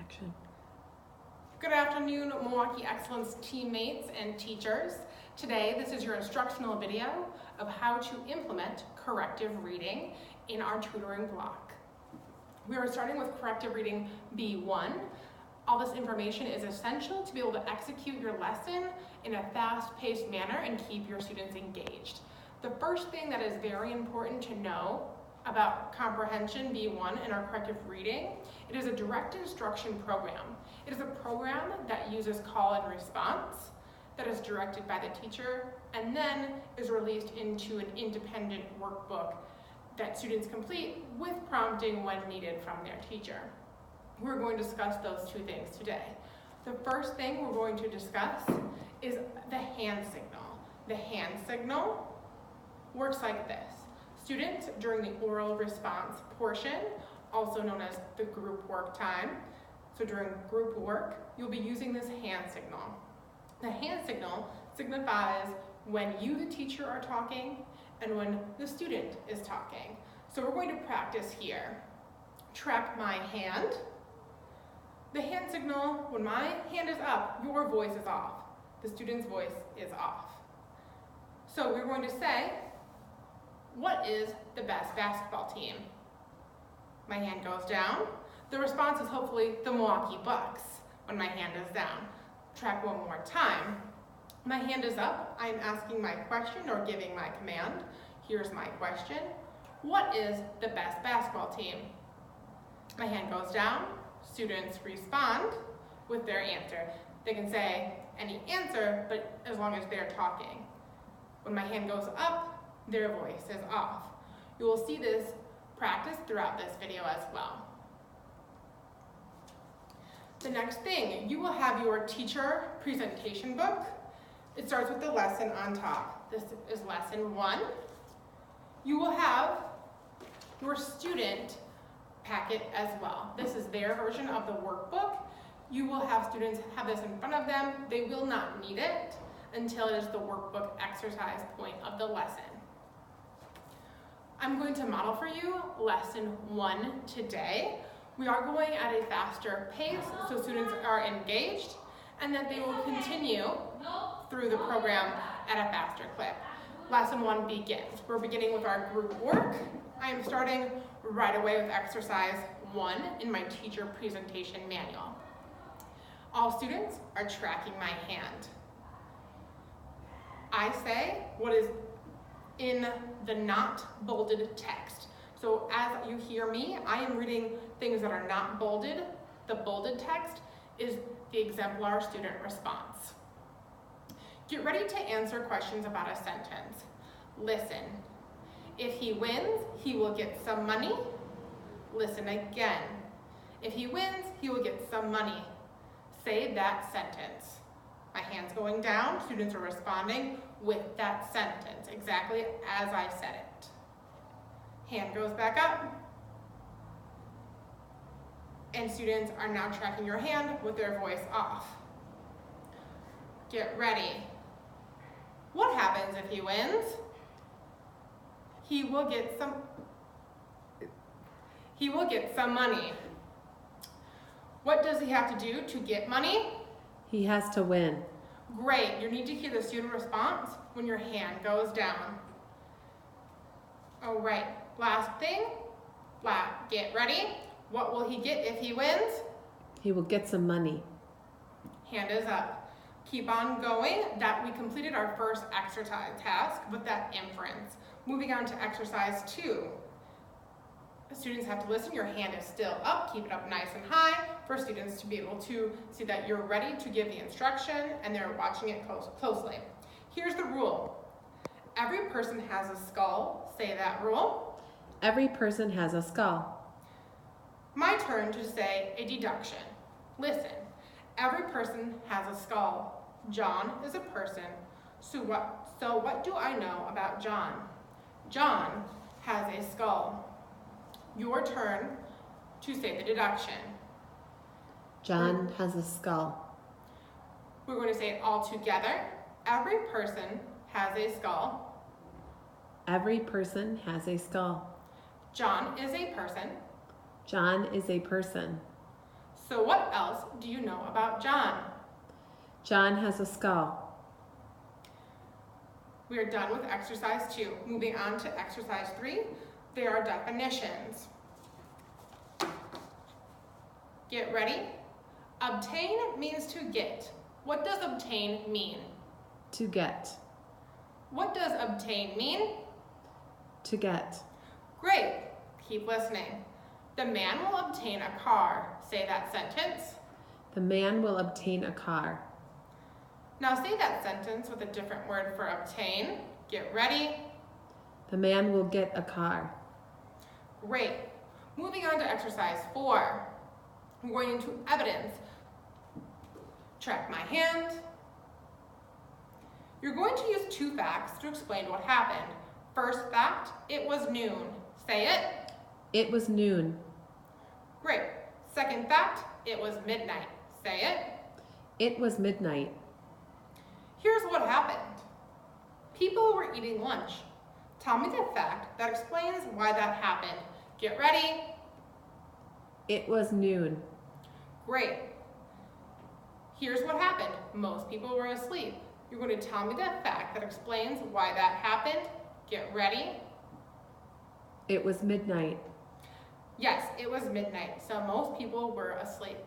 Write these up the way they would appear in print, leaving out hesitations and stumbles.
Action. Good afternoon, Milwaukee Excellence teammates and teachers. Today, this is your instructional video of how to implement corrective reading in our tutoring block. We are starting with corrective reading B1. All this information is essential to be able to execute your lesson in a fast-paced manner and keep your students engaged. The first thing that is very important to know about comprehension B1 and our corrective reading, it is a direct instruction program. It is a program that uses call and response that is directed by the teacher and then is released into an independent workbook that students complete with prompting when needed from their teacher. We're going to discuss those two things today. The first thing we're going to discuss is the hand signal. The hand signal works like this. Students, during the oral response portion, also known as the group work time, so during group work, you'll be using this hand signal. The hand signal signifies when you, the teacher, are talking and when the student is talking. So we're going to practice here. Track my hand. The hand signal, when my hand is up, your voice is off. The student's voice is off. So we're going to say, what is the best basketball team? My hand goes down. The response is hopefully the Milwaukee Bucks when my hand is down. Track one more time. My hand is up. I'm asking my question or giving my command. Here's my question. What is the best basketball team? My hand goes down. Students respond with their answer. They can say any answer, but as long as they're talking. When my hand goes up, their voice is off. You will see this practice throughout this video as well. The next thing, you will have your teacher presentation book. It starts with the lesson on top. This is lesson 1. You will have your student packet as well. This is their version of the workbook. You will have students have this in front of them. They will not need it until it is the workbook exercise point of the lesson. I'm going to model for you lesson 1 today. We are going at a faster pace so students are engaged and that they will continue through the program at a faster clip. Lesson 1 begins. We're beginning with our group work. I am starting right away with exercise 1 in my teacher presentation manual. All students are tracking my hand. I say what is in the not bolded text. So as you hear me, I am reading things that are not bolded. The bolded text is the exemplar student response. Get ready to answer questions about a sentence. Listen. If he wins, he will get some money. Listen again. If he wins, he will get some money. Say that sentence. My hand's going down, students are responding with that sentence, exactly as I said it. Hand goes back up, and students are now tracking your hand with their voice off. Get ready. What happens if he wins? He will get some money. What does he have to do to get money? He has to win. Great, you need to hear the student response when your hand goes down. All right, last thing, get ready. What will he get if he wins? He will get some money. Hand is up. Keep on going. That we completed our first exercise task with that inference. Moving on to exercise 2. The students have to listen. Your hand is still up. Keep it up nice and high for students to be able to see that you're ready to give the instruction and they're watching it closely. Here's the rule. Every person has a skull. Say that rule. Every person has a skull. My turn to say a deduction. Listen. Every person has a skull. John is a person. So what do I know about John? John has a skull. Your turn to say the deduction. John has a skull. We're going to say it all together. Every person has a skull. Every person has a skull. John is a person. John is a person. So what else do you know about John? John has a skull. We are done with exercise 2. Moving on to exercise 3, there are definitions. Get ready. Obtain means to get. What does obtain mean? To get. What does obtain mean? To get. Great. Keep listening. The man will obtain a car. Say that sentence. The man will obtain a car. Now say that sentence with a different word for obtain. Get ready. The man will get a car. Great. Moving on to exercise 4. We're going into evidence. Track my hand. You're going to use 2 facts to explain what happened. First fact, it was noon. Say it. It was noon. Great. Second fact, it was midnight. Say it. It was midnight. Here's what happened. People were eating lunch. Tell me the fact that explains why that happened. Get ready. It was noon. Great. Here's what happened. Most people were asleep. You're going to tell me the fact that explains why that happened. Get ready. It was midnight. Yes, it was midnight, so most people were asleep.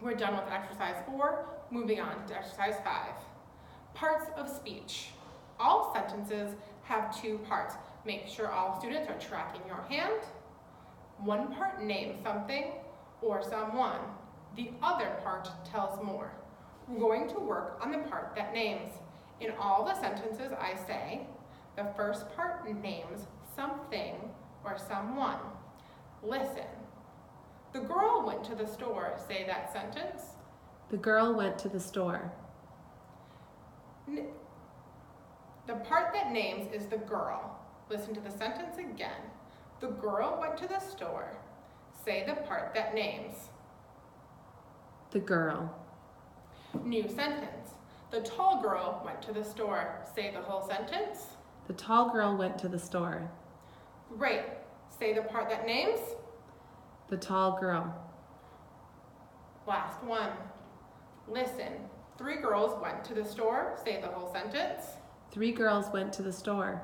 We're done with exercise 4. Moving on to exercise 5. Parts of speech. All sentences have 2 parts. Make sure all students are tracking your hand. One part names something or someone. The other part tells more. We're going to work on the part that names. In all the sentences I say, the first part names something or someone. Listen. The girl went to the store. Say that sentence. The girl went to the store. The part that names is the girl. Listen to the sentence again. The girl went to the store. Say the part that names. The girl. New sentence. The tall girl went to the store. Say the whole sentence. The tall girl went to the store. Great. Say the part that names. The tall girl. Last one. Listen. 3 girls went to the store. Say the whole sentence. 3 girls went to the store.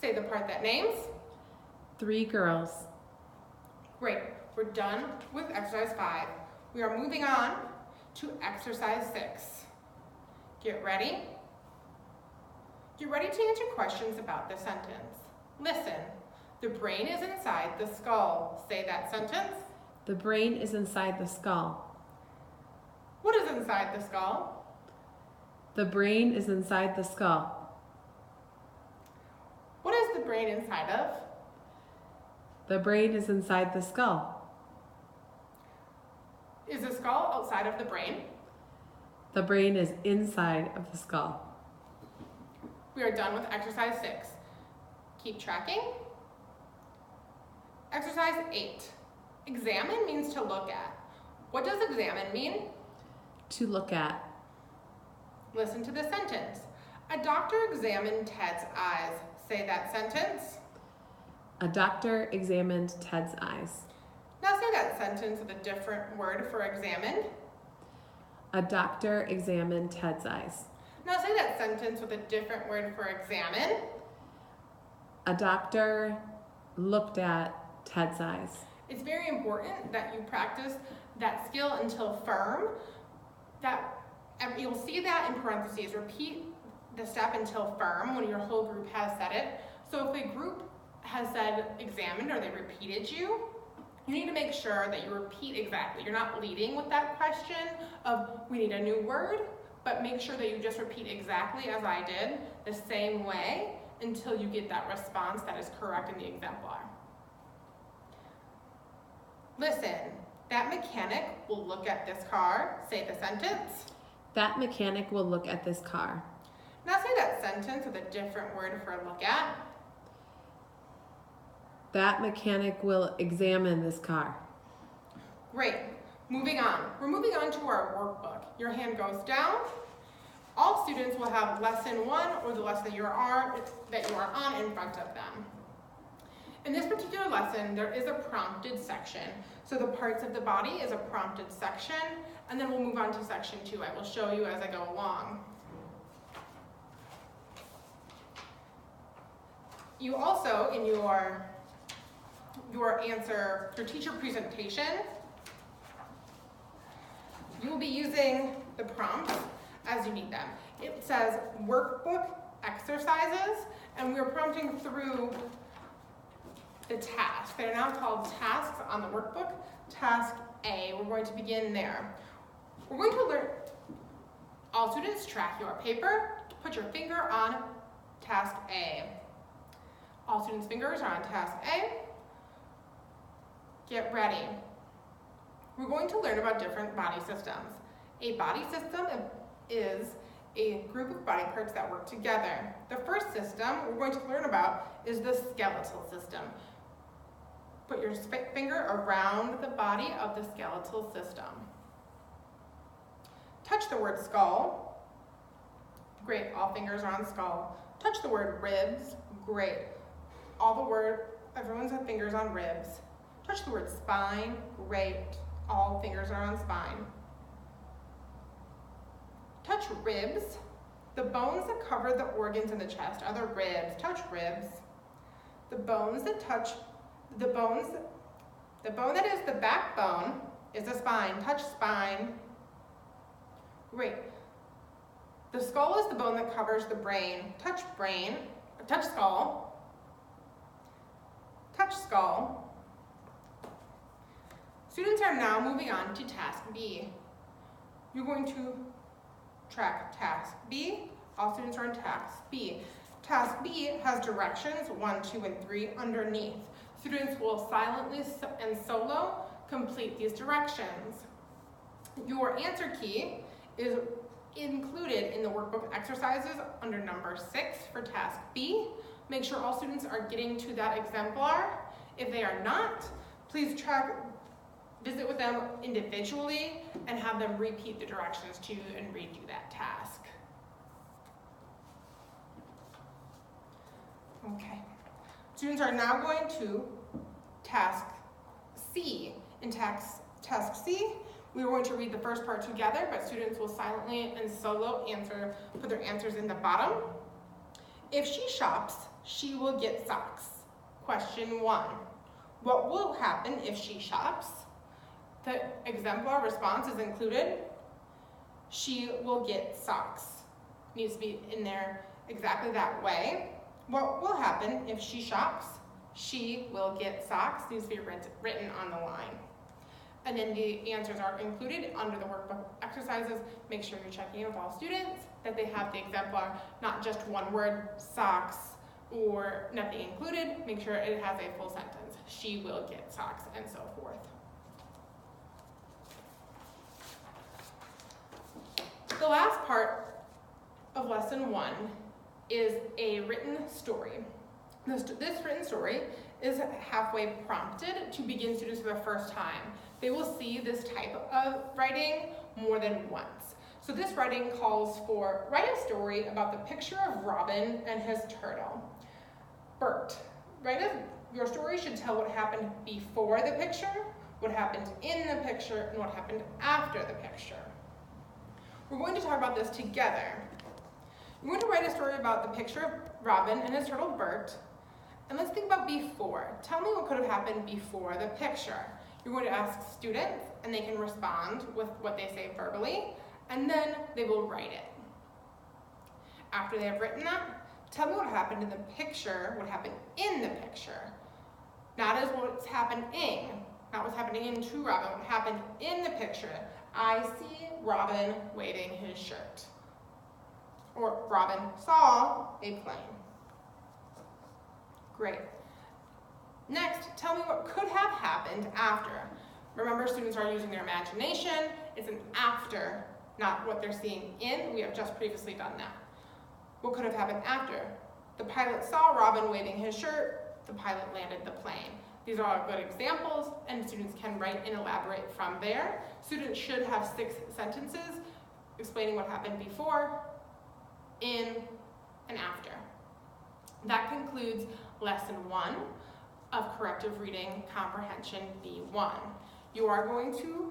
Say the part that names. 3 girls. Great. We're done with exercise 5. We are moving on to exercise 6. Get ready. Get ready to answer questions about the sentence. Listen. The brain is inside the skull. Say that sentence. The brain is inside the skull. What is inside the skull? The brain is inside the skull. What is the brain inside of? The brain is inside the skull. Is the skull outside of the brain? The brain is inside of the skull. We are done with exercise 6. Keep tracking. Exercise 8. Examine means to look at. What does examine mean? To look at. Listen to the sentence. A doctor examined Ted's eyes. Say that sentence. A doctor examined Ted's eyes. Now say that sentence with a different word for examined. A doctor examined Ted's eyes. Now say that sentence with a different word for examine. A doctor looked at Ted's eyes. It's very important that you practice that skill until firm. You'll see that in parentheses. Repeat the step until firm when your whole group has said it. So if a group has said examined or they repeated you need to make sure that you repeat exactly. You're not leading with that question of we need a new word, but make sure that you just repeat exactly as I did, the same way until you get that response that is correct in the exemplar. Listen, that mechanic will look at this car. Say the sentence. That mechanic will look at this car. Now say that sentence with a different word for look at. That mechanic will examine this car. Great. Moving on. We're moving on to our workbook. Your hand goes down. All students will have lesson 1 or the lesson that you are on in front of them. In this particular lesson, there is a prompted section. So the parts of the body is a prompted section, and then we'll move on to section 2. I will show you as I go along. You also, in your teacher presentation, you will be using the prompts as you need them. It says workbook exercises, and we're prompting through the tasks. They're now called tasks on the workbook. Task A, we're going to begin there. We're going to learn, all students track your paper, put your finger on task A. All students' fingers are on task A. Get ready. We're going to learn about different body systems. A body system is a group of body parts that work together. The first system we're going to learn about is the skeletal system. Put your finger around the body of the skeletal system. Touch the word skull. Great, all fingers are on skull. Touch the word ribs. Great. Everyone's got fingers on ribs. Touch the word spine. Great. All fingers are on spine. Touch ribs. The bones that cover the organs in the chest are the ribs. Touch ribs. The bone that is the backbone is the spine. Touch spine. Great. The skull is the bone that covers the brain. Touch brain. Touch skull. Touch skull. Students are now moving on to task B. You're going to track task B. All students are on task B. Task B has directions 1, 2, and 3 underneath. Students will silently and solo complete these directions. Your answer key is included in the workbook exercises under number 6 for task B. Make sure all students are getting to that exemplar. If they are not, please visit with them individually and have them repeat the directions to you and redo that task. Okay. Students are now going to task C. In task C, we are going to read the first part together, but students will silently and solo put their answers in the bottom. If she shops, she will get socks. Question 1. What will happen if she shops? The exemplar response is included. She will get socks. Needs to be in there exactly that way. What will happen if she shops? She will get socks. Needs to be written on the line. And then the answers are included under the workbook exercises. Make sure you're checking with all students that they have the exemplar, not just one word, socks, or nothing included. Make sure it has a full sentence. She will get socks, and so forth. The last part of lesson 1 is a written story. This written story is halfway prompted to begin students for the first time. They will see this type of writing more than once. So this writing calls for, write a story about the picture of Robin and his turtle. Bert, your story should tell what happened before the picture, what happened in the picture, and what happened after the picture. We're going to talk about this together. You're going to write a story about the picture of Robin and his turtle Bert, and let's think about before. Tell me what could have happened before the picture. You're going to ask students, and they can respond with what they say verbally, and then they will write it. After they have written that, tell me what happened in the picture, what happened in the picture. Not as what's happening, not what's happening to Robin, what happened in the picture. I see Robin waving his shirt. Or Robin saw a plane. Great. Next, tell me what could have happened after. Remember, students are using their imagination. It's an after, not what they're seeing in. We have just previously done that. What could have happened after? The pilot saw Robin waving his shirt. The pilot landed the plane. These are all good examples, and students can write and elaborate from there. Students should have 6 sentences explaining what happened before, in, and after. That concludes lesson 1. of Corrective Reading Comprehension B1. You are going to